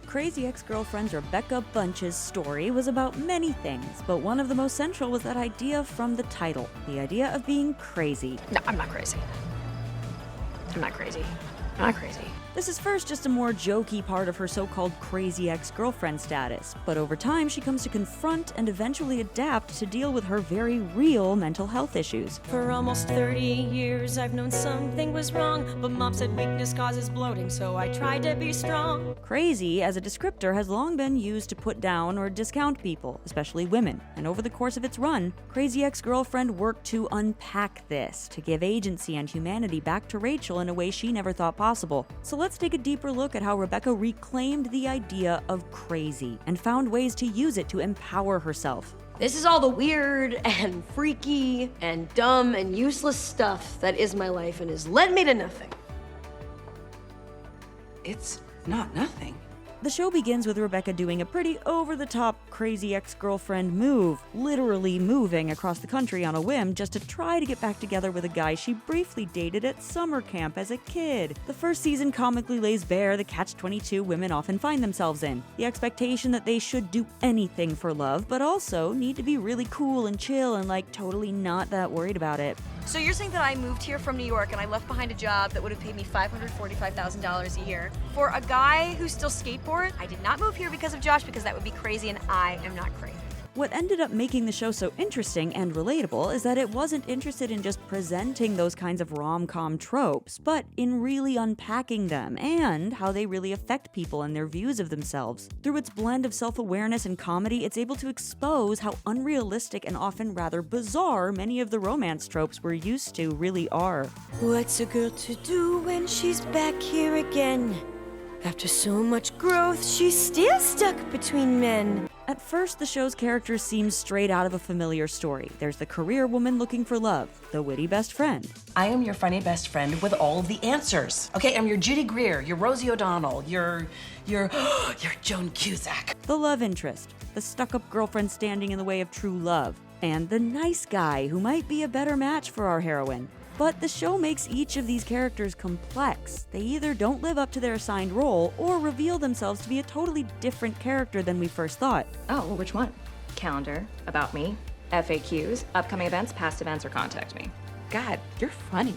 Crazy Ex-Girlfriend's Rebecca Bunch's story was about many things, but one of the most central was that idea from the title, the idea of being crazy. No, I'm not crazy. I'm not crazy. I'm not crazy. This is first just a more jokey part of her so-called crazy ex-girlfriend status, but over time she comes to confront and eventually adapt to deal with her very real mental health issues. For almost 30 years I've known something was wrong, but Mom said weakness causes bloating, so I tried to be strong. Crazy as a descriptor has long been used to put down or discount people, especially women, and over the course of its run, Crazy Ex-Girlfriend worked to unpack this, to give agency and humanity back to Rachel in a way she never thought possible. So let's take a deeper look at how Rebecca reclaimed the idea of crazy and found ways to use it to empower herself. This is all the weird and freaky and dumb and useless stuff that is my life and has led me to nothing. It's not nothing. The show begins with Rebecca doing a pretty over-the-top crazy ex-girlfriend move, literally moving across the country on a whim just to try to get back together with a guy she briefly dated at summer camp as a kid. The first season comically lays bare the catch-22 women often find themselves in. The expectation that they should do anything for love, but also need to be really cool and chill and like totally not that worried about it. So you're saying that I moved here from New York and I left behind a job that would have paid me $545,000 a year for a guy who still skateboards? I did not move here because of Josh, because that would be crazy and I am not crazy. What ended up making the show so interesting and relatable is that it wasn't interested in just presenting those kinds of rom-com tropes, but in really unpacking them and how they really affect people and their views of themselves. Through its blend of self-awareness and comedy, it's able to expose how unrealistic and often rather bizarre many of the romance tropes we're used to really are. What's a girl to do when she's back here again? After so much growth, she's still stuck between men. At first, the show's characters seem straight out of a familiar story. There's the career woman looking for love, the witty best friend. I am your funny best friend with all of the answers. Okay, I'm your Judy Greer, your Rosie O'Donnell, your Joan Cusack. The love interest, the stuck-up girlfriend standing in the way of true love, and the nice guy who might be a better match for our heroine. But the show makes each of these characters complex. They either don't live up to their assigned role or reveal themselves to be a totally different character than we first thought. Oh, well, which one? Calendar, about me, FAQs, upcoming events, past events, or contact me. God, you're funny.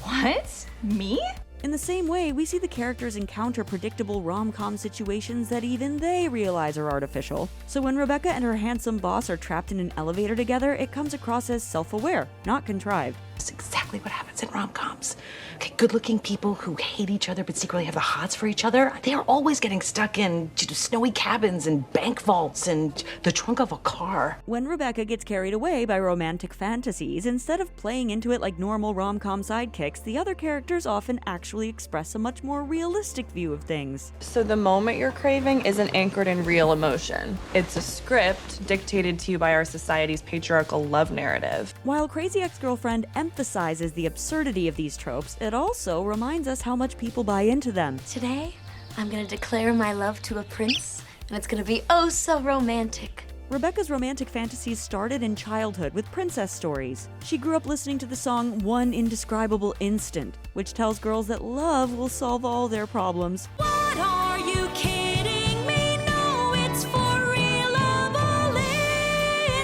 What? Me? In the same way, we see the characters encounter predictable rom-com situations that even they realize are artificial. So when Rebecca and her handsome boss are trapped in an elevator together, it comes across as self-aware, not contrived. That's exactly what happens in rom-coms. Okay, good-looking people who hate each other but secretly have the hots for each other, they are always getting stuck in snowy cabins and bank vaults and the trunk of a car. When Rebecca gets carried away by romantic fantasies, instead of playing into it like normal rom-com sidekicks, the other characters often actually express a much more realistic view of things. So the moment you're craving isn't anchored in real emotion. It's a script dictated to you by our society's patriarchal love narrative. While Crazy Ex-Girlfriend emphasizes the absurdity of these tropes, it also reminds us how much people buy into them. Today, I'm gonna declare my love to a prince, and it's gonna be oh so romantic. Rebecca's romantic fantasies started in childhood with princess stories. She grew up listening to the song One Indescribable Instant, which tells girls that love will solve all their problems. What are you kidding me? No, it's for real lovable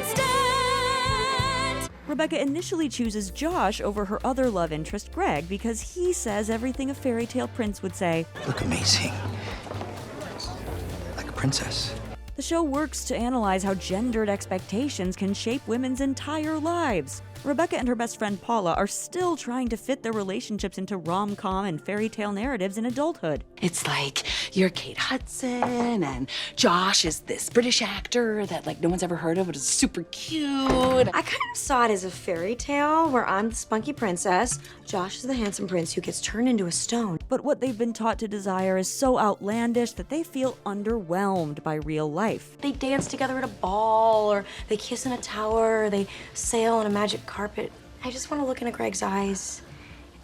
instant. Rebecca initially chooses Josh over her other love interest, Greg, because he says everything a fairy tale prince would say. Look amazing. Like a princess. The show works to analyze how gendered expectations can shape women's entire lives. Rebecca and her best friend Paula are still trying to fit their relationships into rom-com and fairy tale narratives in adulthood. It's like you're Kate Hudson and Josh is this British actor that no one's ever heard of but is super cute. I kind of saw it as a fairy tale where I'm the spunky princess, Josh is the handsome prince who gets turned into a stone. But what they've been taught to desire is so outlandish that they feel underwhelmed by real life. They dance together at a ball, or they kiss in a tower, or they sail on a magic carpet. I just want to look into Greg's eyes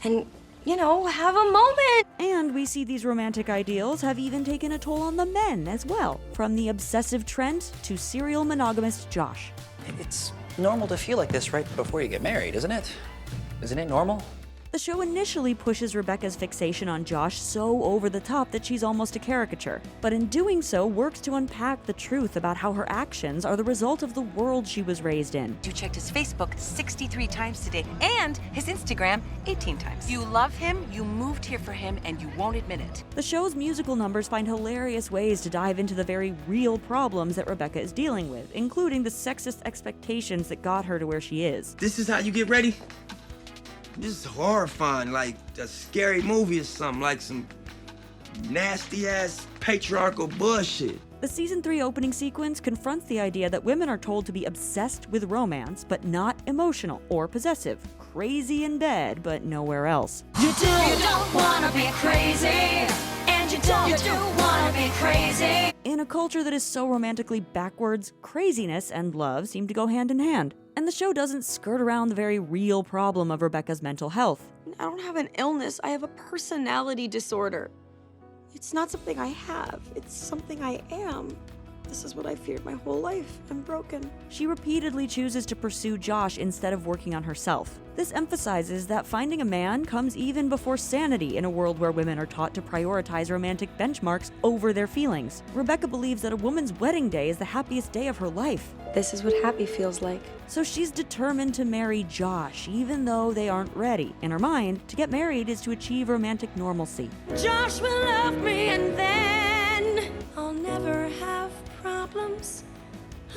and, have a moment. And we see these romantic ideals have even taken a toll on the men as well, from the obsessive Trent to serial monogamist Josh. It's normal to feel like this right before you get married, isn't it? Isn't it normal? The show initially pushes Rebecca's fixation on Josh so over the top that she's almost a caricature, but in doing so works to unpack the truth about how her actions are the result of the world she was raised in. You checked his Facebook 63 times today and his Instagram 18 times. You love him, you moved here for him, and you won't admit it. The show's musical numbers find hilarious ways to dive into the very real problems that Rebecca is dealing with, including the sexist expectations that got her to where she is. This is how you get ready? This is horrifying, like a scary movie or something, like some nasty-ass patriarchal bullshit. The season 3 opening sequence confronts the idea that women are told to be obsessed with romance, but not emotional or possessive, crazy in bed, but nowhere else. You don't wanna be crazy, and you don't wanna be crazy. In a culture that is so romantically backwards, craziness and love seem to go hand in hand. And the show doesn't skirt around the very real problem of Rebecca's mental health. I don't have an illness, I have a personality disorder. It's not something I have, it's something I am. This is what I feared my whole life. I'm broken. She repeatedly chooses to pursue Josh instead of working on herself. This emphasizes that finding a man comes even before sanity in a world where women are taught to prioritize romantic benchmarks over their feelings. Rebecca believes that a woman's wedding day is the happiest day of her life. This is what happy feels like. So she's determined to marry Josh, even though they aren't ready. In her mind, to get married is to achieve romantic normalcy. Josh will love me, and then I'll never have problems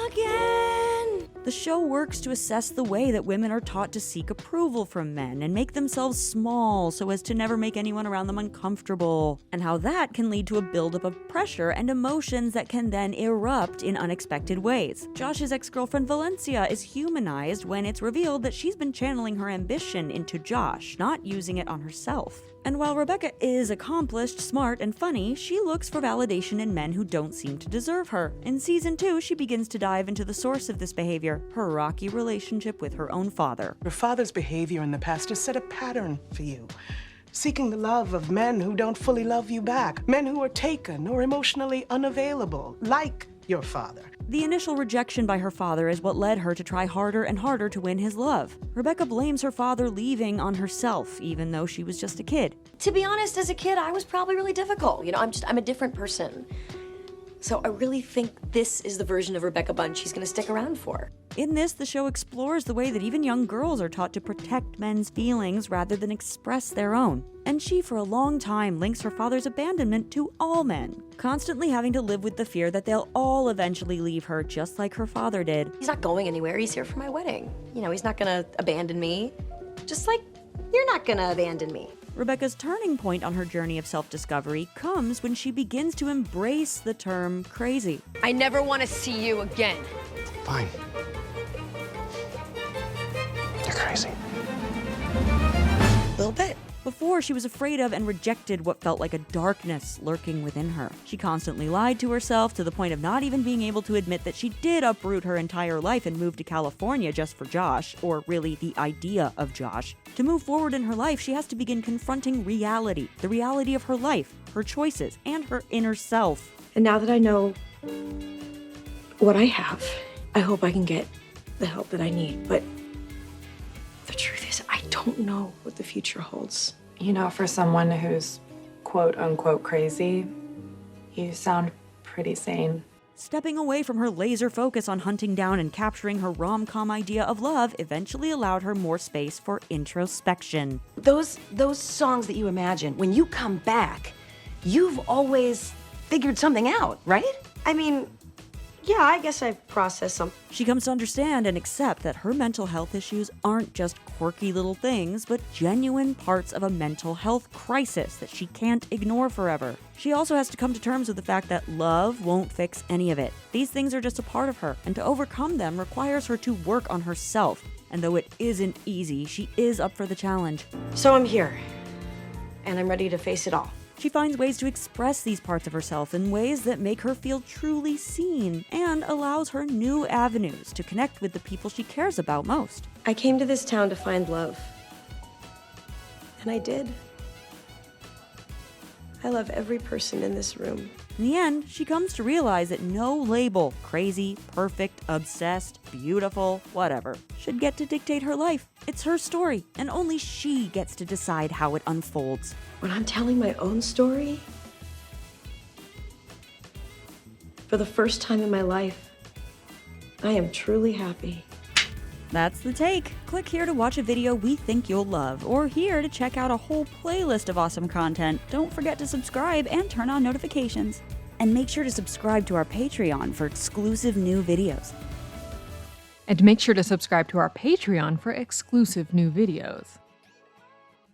again. The show works to assess the way that women are taught to seek approval from men and make themselves small so as to never make anyone around them uncomfortable, and how that can lead to a buildup of pressure and emotions that can then erupt in unexpected ways. Josh's ex-girlfriend Valencia is humanized when it's revealed that she's been channeling her ambition into Josh, not using it on herself. And while Rebecca is accomplished, smart, and funny, she looks for validation in men who don't seem to deserve her. In season 2, she begins to dive into the source of this behavior, her rocky relationship with her own father. Your father's behavior in the past has set a pattern for you. Seeking the love of men who don't fully love you back, men who are taken or emotionally unavailable, like your father. The initial rejection by her father is what led her to try harder and harder to win his love. Rebecca blames her father leaving on herself, even though she was just a kid. To be honest, as a kid, I was probably really difficult. I'm a different person. So I really think this is the version of Rebecca Bunn she's gonna stick around for. In this, the show explores the way that even young girls are taught to protect men's feelings rather than express their own. And she, for a long time, links her father's abandonment to all men, constantly having to live with the fear that they'll all eventually leave her just like her father did. He's not going anywhere, he's here for my wedding. He's not gonna abandon me, just like you're not gonna abandon me. Rebecca's turning point on her journey of self-discovery comes when she begins to embrace the term crazy. I never want to see you again. Fine. You're crazy. A little bit. Before, she was afraid of and rejected what felt like a darkness lurking within her. She constantly lied to herself to the point of not even being able to admit that she did uproot her entire life and move to California just for Josh, or really the idea of Josh. To move forward in her life, she has to begin confronting reality, the reality of her life, her choices, and her inner self. And now that I know what I have, I hope I can get the help that I need. But the truth is, I don't know what the future holds. For someone who's quote-unquote crazy, you sound pretty sane. Stepping away from her laser focus on hunting down and capturing her rom-com idea of love eventually allowed her more space for introspection. Those songs that you imagine, when you come back, you've always figured something out, right? I mean, yeah, I guess I've processed some. She comes to understand and accept that her mental health issues aren't just quirky little things, but genuine parts of a mental health crisis that she can't ignore forever. She also has to come to terms with the fact that love won't fix any of it. These things are just a part of her, and to overcome them requires her to work on herself. And though it isn't easy, she is up for the challenge. So I'm here, and I'm ready to face it all. She finds ways to express these parts of herself in ways that make her feel truly seen and allows her new avenues to connect with the people she cares about most. I came to this town to find love. And I did. I love every person in this room. In the end, she comes to realize that no label, crazy, perfect, obsessed, beautiful, whatever, should get to dictate her life. It's her story, and only she gets to decide how it unfolds. When I'm telling my own story, for the first time in my life, I am truly happy. That's The Take. Click here to watch a video we think you'll love, or here to check out a whole playlist of awesome content. Don't forget to subscribe and turn on notifications. And make sure to subscribe to our Patreon for exclusive new videos. And make sure to subscribe to our Patreon for exclusive new videos.